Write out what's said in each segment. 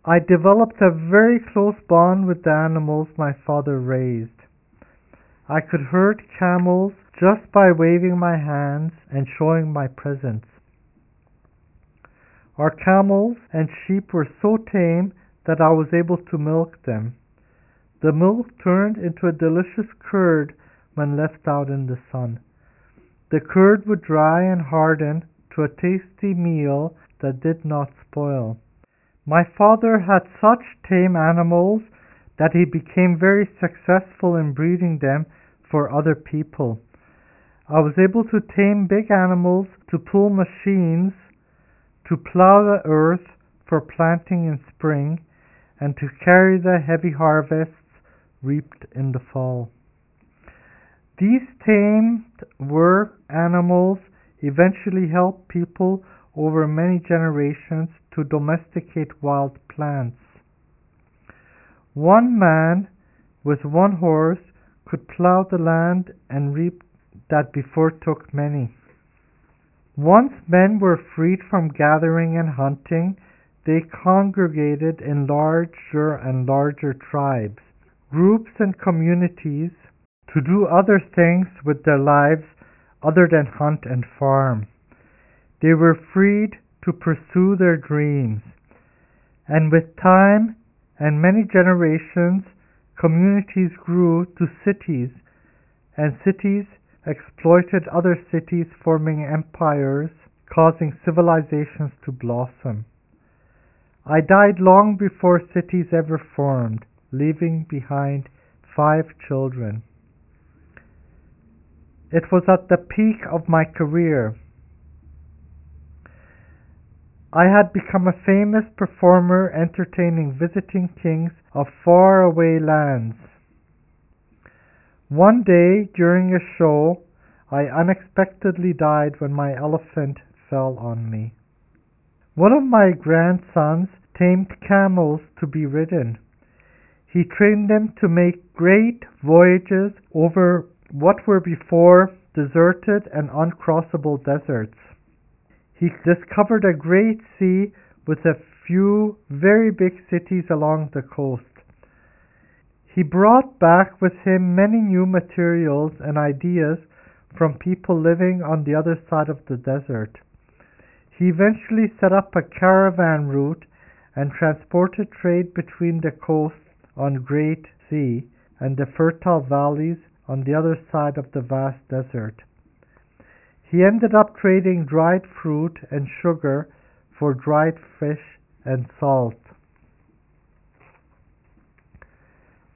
I developed a very close bond with the animals my father raised. I could herd camels just by waving my hands and showing my presence. Our camels and sheep were so tame that I was able to milk them. The milk turned into a delicious curd when left out in the sun. The curd would dry and harden to a tasty meal that did not spoil. My father had such tame animals that he became very successful in breeding them for other people. I was able to tame big animals to pull machines, to plow the earth for planting in spring, and to carry the heavy harvests reaped in the fall. These tamed work animals eventually helped people over many generations to domesticate wild plants. One man with one horse could plow the land and reap that before took many. Once men were freed from gathering and hunting, they congregated in larger and larger tribes, groups and communities to do other things with their lives other than hunt and farm. They were freed to pursue their dreams, and with time and many generations, communities grew to cities, and cities exploited other cities, forming empires, causing civilizations to blossom. I died long before cities ever formed, leaving behind 5 children. It was at the peak of my career. I had become a famous performer entertaining visiting kings of faraway lands. One day during a show, I unexpectedly died when my elephant fell on me. One of my grandsons tamed camels to be ridden. He trained them to make great voyages over what were before deserted and uncrossable deserts. He discovered a great sea with a few very big cities along the coast. He brought back with him many new materials and ideas from people living on the other side of the desert. He eventually set up a caravan route and transported trade between the coast on Great Sea and the fertile valleys on the other side of the vast desert. He ended up trading dried fruit and sugar for dried fish and salt.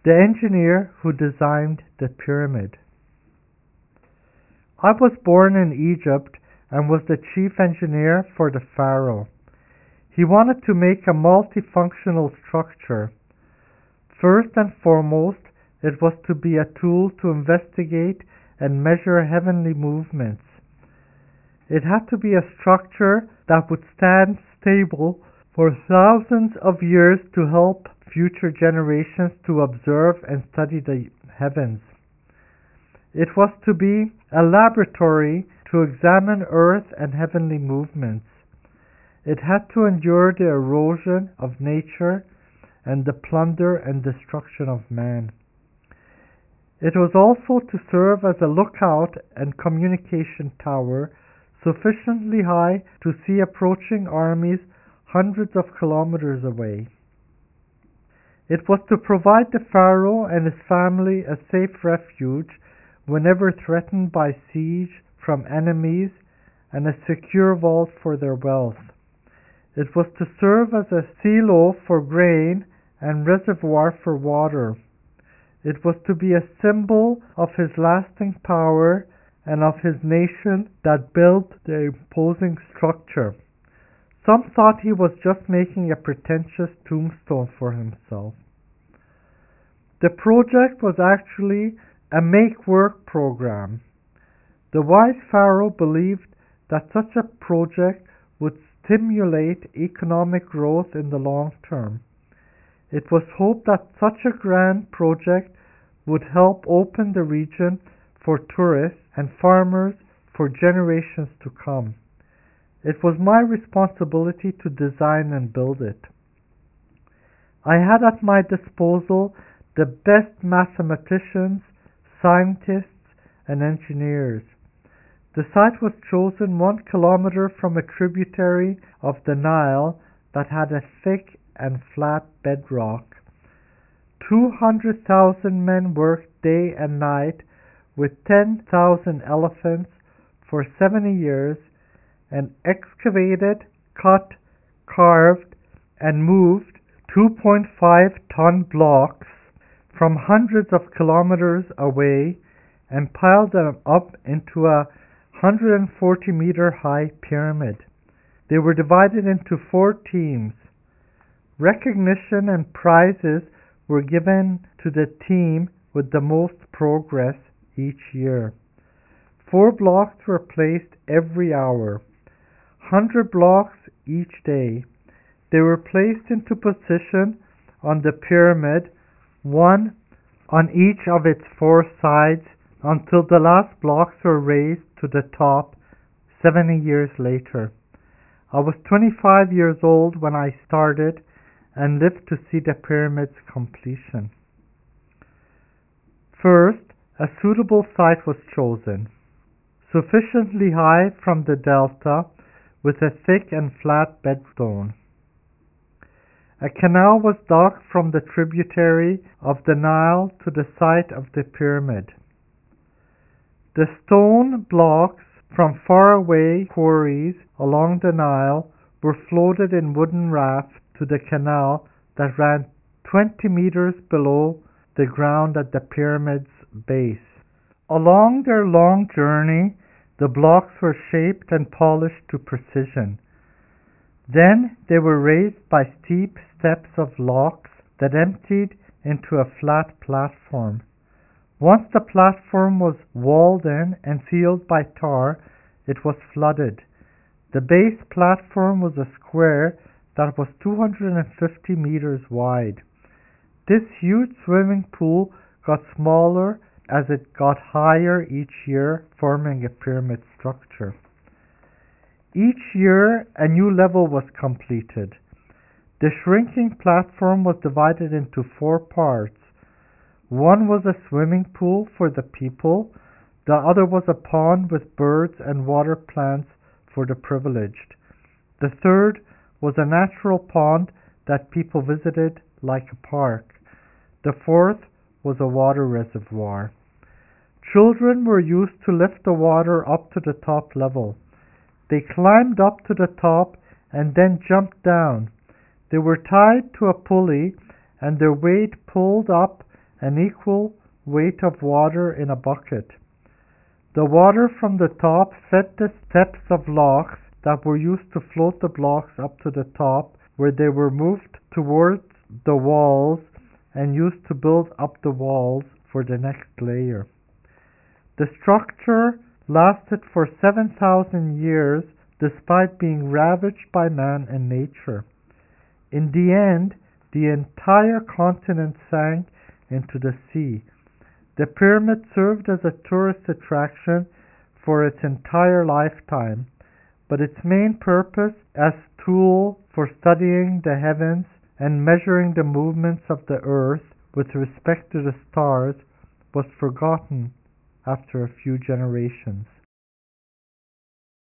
The engineer who designed the pyramid. I was born in Egypt and was the chief engineer for the Pharaoh. He wanted to make a multifunctional structure. First and foremost, it was to be a tool to investigate and measure heavenly movements. It had to be a structure that would stand stable for thousands of years to help future generations to observe and study the heavens. It was to be a laboratory to examine earth and heavenly movements. It had to endure the erosion of nature and the plunder and destruction of man. It was also to serve as a lookout and communication tower sufficiently high to see approaching armies hundreds of kilometers away. It was to provide the Pharaoh and his family a safe refuge whenever threatened by siege from enemies and a secure vault for their wealth. It was to serve as a silo for grain and reservoir for water. It was to be a symbol of his lasting power and of his nation that built the imposing structure. Some thought he was just making a pretentious tombstone for himself. The project was actually a make-work program. The wise Pharaoh believed that such a project would stimulate economic growth in the long term. It was hoped that such a grand project would help open the region for tourists and farmers for generations to come. It was my responsibility to design and build it. I had at my disposal the best mathematicians, scientists, and engineers. The site was chosen 1 kilometer from a tributary of the Nile that had a thick and flat bedrock. 200,000 men worked day and night with 10,000 elephants for 70 years and excavated, cut, carved, and moved 2.5-ton blocks from hundreds of kilometers away and piled them up into a 140-meter high pyramid. They were divided into 4 teams. Recognition and prizes were given to the team with the most progress each year. 4 blocks were placed every hour, 100 blocks each day. They were placed into position on the pyramid, one on each of its 4 sides, until the last blocks were raised to the top 70 years later. I was 25 years old when I started and lived to see the pyramid's completion. First, a suitable site was chosen, sufficiently high from the delta with a thick and flat bedstone. A canal was dug from the tributary of the Nile to the site of the pyramid. The stone blocks from faraway quarries along the Nile were floated in wooden rafts to the canal that ran 20 meters below the ground at the pyramid's base. Along their long journey, the blocks were shaped and polished to precision. Then they were raised by steep steps of locks that emptied into a flat platform. Once the platform was walled in and sealed by tar, it was flooded. The base platform was a square that was 250 meters wide. This huge swimming pool got smaller as it got higher each year, forming a pyramid structure. Each year, a new level was completed. The shrinking platform was divided into 4 parts. One was a swimming pool for the people. The other was a pond with birds and water plants for the privileged. The third was a natural pond that people visited like a park. The fourth was a water reservoir. Children were used to lift the water up to the top level. They climbed up to the top and then jumped down. They were tied to a pulley and their weight pulled up an equal weight of water in a bucket. The water from the top fed the steps of locks that were used to float the blocks up to the top, where they were moved towards the walls and used to build up the walls for the next layer. The structure lasted for 7,000 years despite being ravaged by man and nature. In the end, the entire continent sank into the sea. The pyramid served as a tourist attraction for its entire lifetime, but its main purpose as a tool for studying the heavens and measuring the movements of the earth with respect to the stars was forgotten after a few generations.